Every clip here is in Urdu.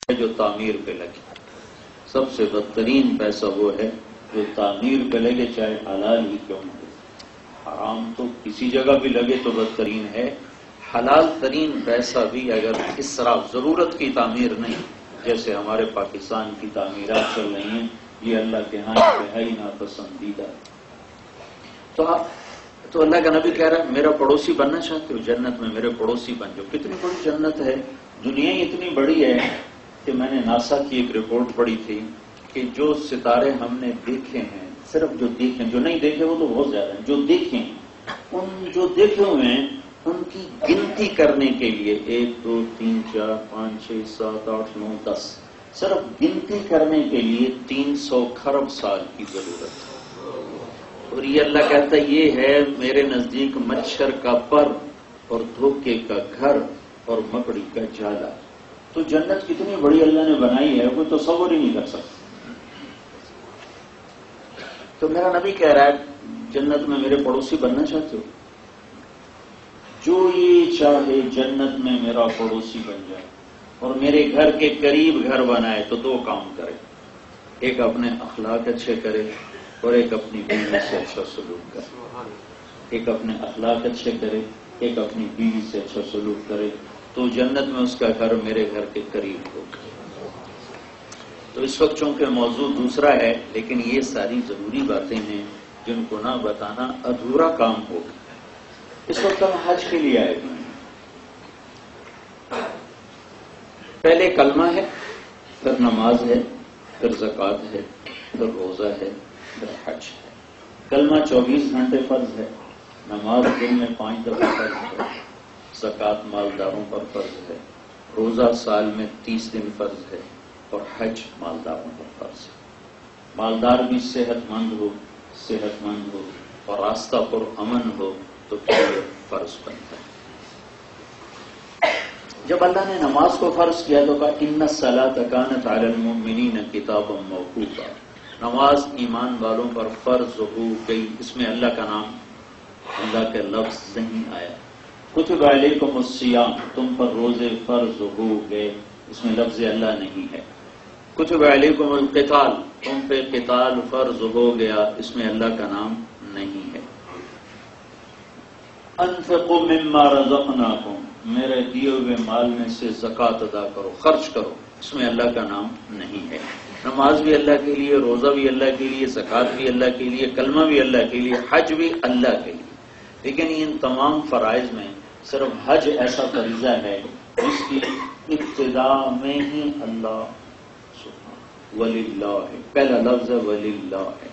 جو تعمیر پہ لگے، سب سے بدترین پیسہ وہ ہے جو تعمیر پہ لگے، چاہے حلال ہی کیوں نہ ہو۔ حرام تو کسی جگہ بھی لگے تو بدترین ہے، حلال ترین پیسہ بھی اگر اسراف ضرورت کی تعمیر نہیں، جیسے ہمارے پاکستان کی تعمیرات چل رہی ہیں، یہ اللہ کے ہاں انتہائی ناپسندیدہ۔ تو اللہ کا نبی کہہ رہا ہے میرا پڑوسی بننا چاہتے ہو، جنت میں میرے پڑوسی بن جاؤ۔ کتنی بڑی جنت ہے، دنیا اتنی بڑی ہے کہ میں نے ناسا کی ایک رپورٹ پڑھی تھی کہ جو ستارے ہم نے دیکھے ہیں، صرف جو دیکھے، جو نہیں دیکھے وہ تو بہت زیادہ ہیں، جو دیکھے ہیں ان جو دیکھے ہوئے ہیں ان کی گنتی کرنے کے لیے 1 2 3 4 5 6 7 8 9 10 صرف گنتی کرنے کے لیے 300 کھرب سال کی ضرورت ہے۔ اور یہ اللہ کہتا ہے یہ ہے میرے نزدیک مچھر کا پر اور دھوکے کا گھر اور مکڑی کا جالا۔ تو جنت کتنی بڑی اللہ نے بنائی ہے کوئی تصور ہی نہیں کر سکتا۔ تو میرا نبی کہہ رہا ہے جنت میں میرے پڑوسی بننا چاہتے ہو؟ جو یہ چاہے جنت میں میرا پڑوسی بن جائے اور میرے گھر کے قریب گھر بنائے تو 2 کام کرے، ایک اپنے اخلاق اچھے کرے اور ایک اپنی بیوی سے اچھا سلوک کرے۔ ایک اپنے اخلاق اچھے کرے، ایک اپنی بیوی سے اچھا سلوک کرے تو جنت میں اس کا گھر میرے گھر کے قریب ہوگا۔ تو اس وقت چونکہ موضوع دوسرا ہے، لیکن یہ ساری ضروری باتیں ہیں جن کو نہ بتانا ادھورا کام ہوگا۔ اس وقت ہم حج کے لیے آئے ہوئے ہیں۔ پہلے کلمہ ہے، پھر نماز ہے، پھر زکوٰۃ ہے، پھر روزہ ہے، پھر حج ہے۔ کلمہ 24 گھنٹے فرض ہے، نماز دن میں 5 دفعہ فرض ہے، زکوٰۃ مالداروں پر فرض ہے، روزہ سال میں 30 دن فرض ہے، اور حج مالداروں پر فرض ہے۔ مالدار بھی صحت مند ہو اور راستہ پر امن ہو تو پھر فرض بنتا ہے۔ جب اللہ نے نماز کو فرض کیا تو کہا ان الصلاۃ کانت علی المؤمنین کتابا موقوتا، نماز ایمان والوں پر فرض ہو گئی۔ اس میں اللہ کا نام، اللہ کا لفظ نہیں آیا۔ کتب علیکم الصیام، تم پر روزے فرض ہو گئے، اس میں لفظ اللہ نہیں ہے۔ کتب علیکم القتال، تم پہ قتال فرض ہو گیا، اس میں اللہ کا نام نہیں ہے۔ انفقوا مما رزقناکم، میرے دیے ہوئے مال میں سے زکوٰۃ ادا کرو، خرچ کرو، اس میں اللہ کا نام نہیں ہے۔ نماز بھی اللہ کے لیے، روزہ بھی اللہ کے لیے، زکوٰۃ بھی اللہ کے لیے، کلمہ بھی اللہ کے لیے، حج بھی اللہ کے لیے۔ لیکن ان تمام فرائض میں صرف حج ایسا فریضہ ہے جس کی ابتدا میں ہی اللہ وللہ ہے، پہلا لفظ وللہ ہے۔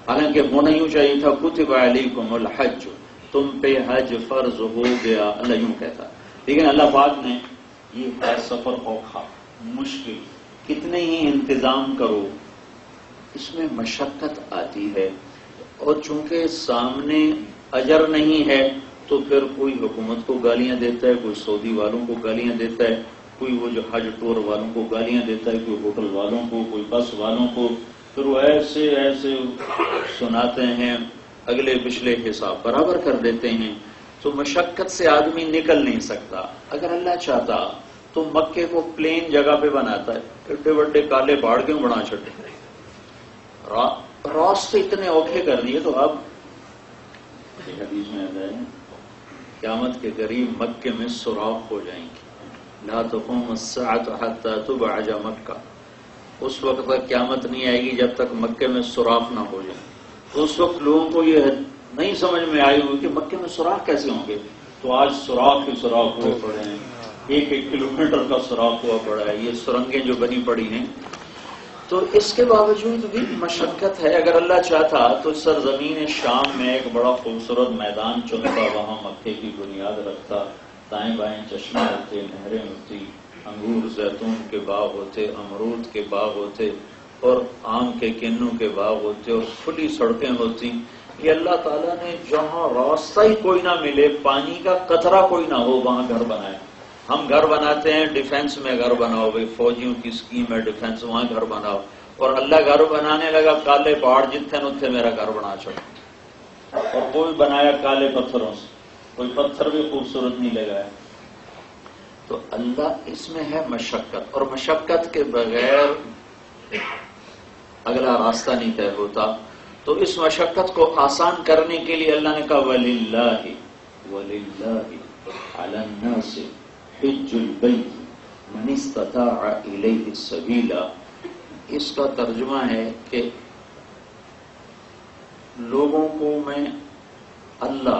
حالانکہ ہونا یوں چاہیے تھا کتب علیکم الحج، تم پہ حج فرض ہو گیا، اللہ یوں کہتا، لیکن اللہ پاک نے یہ ہے سفر اوکھا، مشکل، کتنے ہی انتظام کرو اس میں مشقت آتی ہے، اور چونکہ سامنے اجر نہیں ہے تو پھر کوئی حکومت کو گالیاں دیتا ہے، کوئی سعودی والوں کو گالیاں دیتا ہے، کوئی وہ جو حج ٹور والوں کو گالیاں دیتا ہے، کوئی ہوٹل والوں کو، کوئی بس والوں کو، پھر وہ ایسے ایسے سناتے ہیں، اگلے پچھلے حساب برابر کر دیتے ہیں۔ تو مشقت سے آدمی نکل نہیں سکتا۔ اگر اللہ چاہتا تو مکے کو پلین جگہ پہ بناتا ہے، ایڈے بڑے کالے پہاڑ کیوں بنا چھٹے، راستے اتنے اوکھے کر دیے۔ تو اب حدیث میں آتا ہے قیامت کے قریب مکے میں سوراخ ہو جائیں گے، لا تقوم الساعة حتى تبعج مکہ، اس وقت تک قیامت نہیں آئے گی جب تک مکے میں سوراخ نہ ہو جائے۔ تو اس وقت لوگوں کو یہ نہیں سمجھ میں آئی ہوئی کہ مکے میں سوراخ کیسے ہوں گے، تو آج سوراخ ہی سوراخ ہوئے پڑے ہیں، 1-1 کلومیٹر کا سوراخ ہوا پڑا ہے، یہ سرنگیں جو بنی پڑی ہیں۔ تو اس کے باوجود بھی مشقت ہے۔ اگر اللہ چاہتا تو سرزمین شام میں ایک بڑا خوبصورت میدان چنتا، وہاں مکے کی بنیاد رکھتا، دائیں بائیں چشمے ہوتے، نہریں ہوتی، انگور زیتون کے باغ ہوتے، امرود کے باغ ہوتے، اور آم کے کنوں کے باغ ہوتے، اور کھلی سڑکیں ہوتی۔ یہ اللہ تعالیٰ نے جہاں راستہ ہی کوئی نہ ملے، پانی کا قطرہ کوئی نہ ہو، وہاں گھر بنائے۔ ہم گھر بناتے ہیں ڈیفنس میں، گھر بناؤ بھائی، فوجیوں کی اسکیم ہے ڈیفنس، وہاں گھر بناؤ، اور اللہ گھر بنانے لگا کالے پہاڑ جتنے اتنے میرا گھر بنا چھوڑا، اور کوئی بنایا کالے پتھروں سے، کوئی پتھر بھی خوبصورت نہیں لگایا۔ تو اللہ اس میں ہے مشقت، اور مشقت کے بغیر اگلا راستہ نہیں طے ہوتا. تو اس مشقت کو آسان کرنے کے لیے اللہ نے کہا وَلِلَّهِ عَلَى النَّاسِ حِجُّ الْبَيْتِ مَنِ اسْتَطَاعَ إِلَيْهِ سَبِيلًا. اس کا ترجمہ ہے کہ لوگوں کو میں اللہ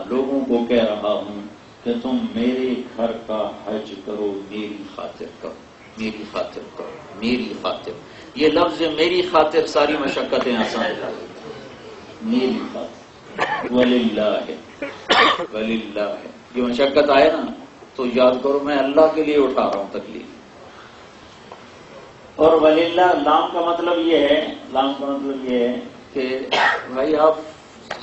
لوگوں کو کہہ رہا ہوں کہ تم میرے گھر کا حج کرو، میری خاطر کرو، میری خاطر کرو، میری خاطر. یہ لفظ میری خاطر ساری مشقتیں آسان کر دیتا ہے. میری خاطر وللہ یہ مشقت آئے نا تو یاد کرو میں اللہ کے لیے اٹھا رہا ہوں تکلیف. اور وللہ لام کا مطلب یہ ہے کہ بھائی آپ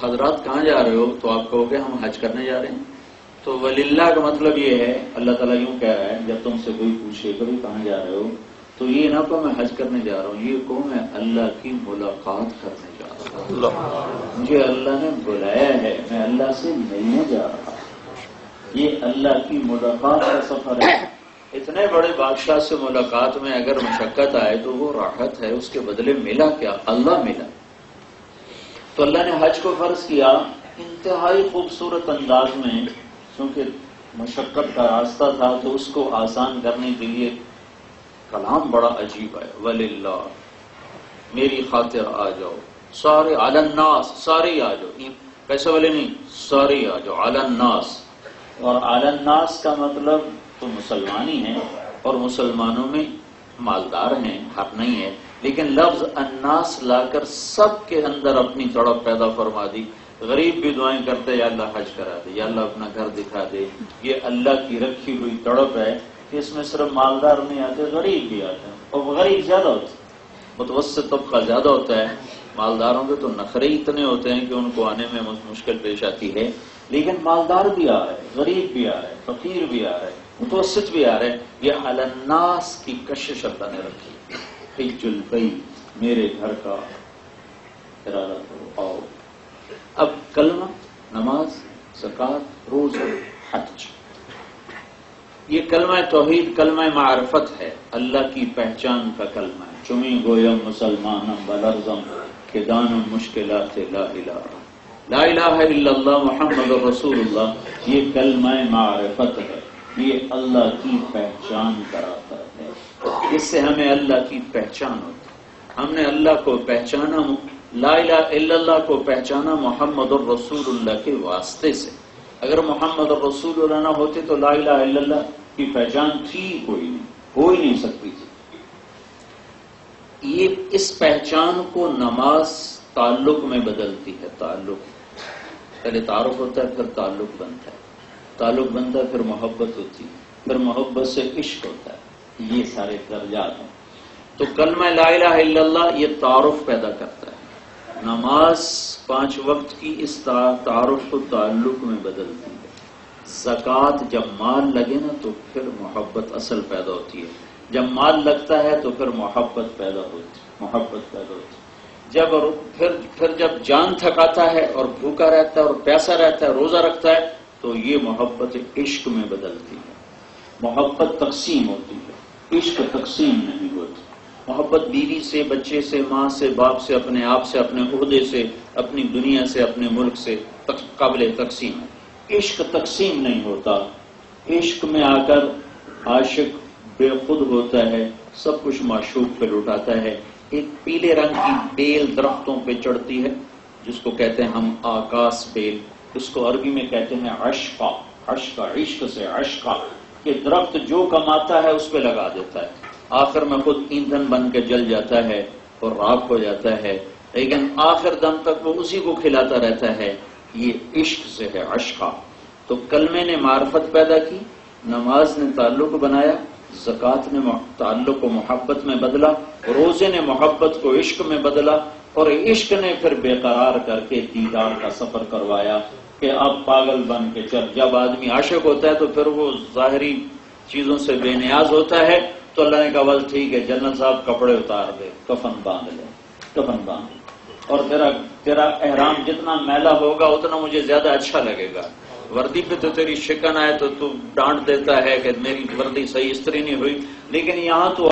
حضرات کہاں جا رہے ہو؟ تو آپ کہو گے ہم حج کرنے جا رہے ہیں. تو وللہ کا مطلب یہ ہے، اللہ تعالیٰ یوں کہہ رہا ہے جب تم سے کوئی پوچھے کبھی کہاں جا رہے ہو تو یہ نہ کہو میں حج کرنے جا رہا ہوں، یہ کہو میں اللہ کی ملاقات کرنے جا رہا ہوں، مجھے اللہ نے بلایا ہے، میں اللہ سے ملنے جا رہا ہوں. یہ اللہ کی ملاقات کا سفر ہے. اتنے بڑے بادشاہ سے ملاقات میں اگر مشقت آئے تو وہ راحت ہے، اس کے بدلے ملا کیا؟ اللہ ملا. تو اللہ نے حج کو فرض کیا انتہائی خوبصورت انداز میں، کیونکہ مشقت کا راستہ تھا تو اس کو آسان کرنے کے لیے کلام بڑا عجیب ہے. وَلِلَّهِ میری خاطر آ جاؤ سارے، علی الناس سارے آ جاؤ، پیسے والے نہیں، سارے آ جاؤ، علی الناس. اور علی الناس کا مطلب تو مسلمان ہی ہیں، اور مسلمانوں میں مالدار ہیں، حق نہیں ہے، لیکن لفظ الناس لا کر سب کے اندر اپنی تڑپ پیدا فرما دی. غریب بھی دعائیں کرتے یا اللہ حج کرا دے، یا اللہ اپنا گھر دکھا دے. یہ اللہ کی رکھی ہوئی تڑپ ہے کہ اس میں صرف مالدار نہیں آتے، غریب بھی آتے ہیں، اور غریب زیادہ ہوتے ہیں، متوسط طبقہ زیادہ ہوتا ہے. مالداروں کے تو نخرے اتنے ہوتے ہیں کہ ان کو آنے میں مشکل پیش آتی ہے، لیکن مالدار بھی آ رہے، غریب بھی آ رہے، فقیر بھی آ رہے، متوسط بھی آ رہے. یہ علی الناس کی کشش اللہ نے رکھی. حج البیت میرے گھر کا ارادہ کرو، آؤ. اب کلمہ، نماز، زکوٰۃ، روزہ، حج، یہ کلمہ توحید کلمہ معرفت ہے، اللہ کی پہچان کا کلمہ ہے. چمی گویم مسلمانم بلرزم کہ دانم مشکلات لا الہ لا الہ الا اللہ محمد رسول اللہ. یہ کلمہ معرفت ہے، یہ اللہ کی پہچان کراتا ہے. اس سے ہمیں اللہ کی پہچان ہوتی ہے. ہم نے اللہ کو پہچانا، لا الہ الا اللہ کو پہچانا محمد الرسول اللہ کے واسطے سے. اگر محمد الرسول اللہ نہ ہوتے تو لا الہ الا اللہ کی پہچان تھی کوئی نہیں، ہو ہی نہیں سکتی تھی. یہ اس پہچان کو نماز تعلق میں بدلتی ہے. تعلق پہلے تعارف ہوتا ہے، پھر تعلق بنتا ہے، تعلق بنتا ہے، پھر محبت ہوتی ہے، پھر محبت سے عشق ہوتا ہے. یہ سارے درجات ہیں. تو کلمہ لا الہ الا اللہ یہ تعارف پیدا کرتا ہے. نماز 5 وقت کی اس تعارف کو تعلق میں بدلتی ہے. زکوٰۃ جب مال لگے نا تو پھر محبت اصل پیدا ہوتی ہے. جب مال لگتا ہے تو پھر محبت پیدا ہوتی. پھر جب جان تھکاتا ہے اور بھوکا رہتا ہے اور پیاسا رہتا ہے، روزہ رکھتا ہے، تو یہ محبت عشق میں بدلتی ہے. محبت تقسیم ہوتی ہے، عشق تقسیم نہیں ہوتی. محبت بیوی سے، بچے سے، ماں سے، باپ سے، اپنے آپ سے، اپنے عہدے سے، اپنی دنیا سے، اپنے ملک سے قابل تقسیم ہے. عشق تقسیم نہیں ہوتا. عشق میں آ کر عاشق بے خود ہوتا ہے، سب کچھ معشوق پہ لٹاتا ہے. ایک پیلے رنگ کی بیل درختوں پہ چڑھتی ہے جس کو کہتے ہیں ہم آکاس بیل، اس کو عربی میں کہتے ہیں عشقہ. عشق سے عشقہ، کہ درخت جو کماتا ہے اس پہ لگا دیتا ہے، آخر میں خود ایندھن بن کے جل جاتا ہے اور راکھ ہو جاتا ہے، لیکن آخر دم تک وہ اسی کو کھلاتا رہتا ہے. یہ عشق سے ہے، عشقہ. تو کلمے نے معرفت پیدا کی، نماز نے تعلق بنایا، زکوٰۃ نے تعلق کو محبت میں بدلا، روزے نے محبت کو عشق میں بدلا، اور عشق نے پھر بے قرار کر کے دیدار کا سفر کروایا کہ اب پاگل بن کے چل. جب آدمی عاشق ہوتا ہے تو پھر وہ ظاہری چیزوں سے بے نیاز ہوتا ہے، تو اللہ نے کہا بس ٹھیک ہے جنرل صاحب کپڑے اتار دے، کفن باندھ لے، کفن باندھ، اور تیرا احرام جتنا میلا ہوگا اتنا مجھے زیادہ اچھا لگے گا. وردی پہ تو تیری شکن آئے تو ڈانٹ دیتا ہے کہ میری وردی صحیح استری نہیں ہوئی، لیکن یہاں تو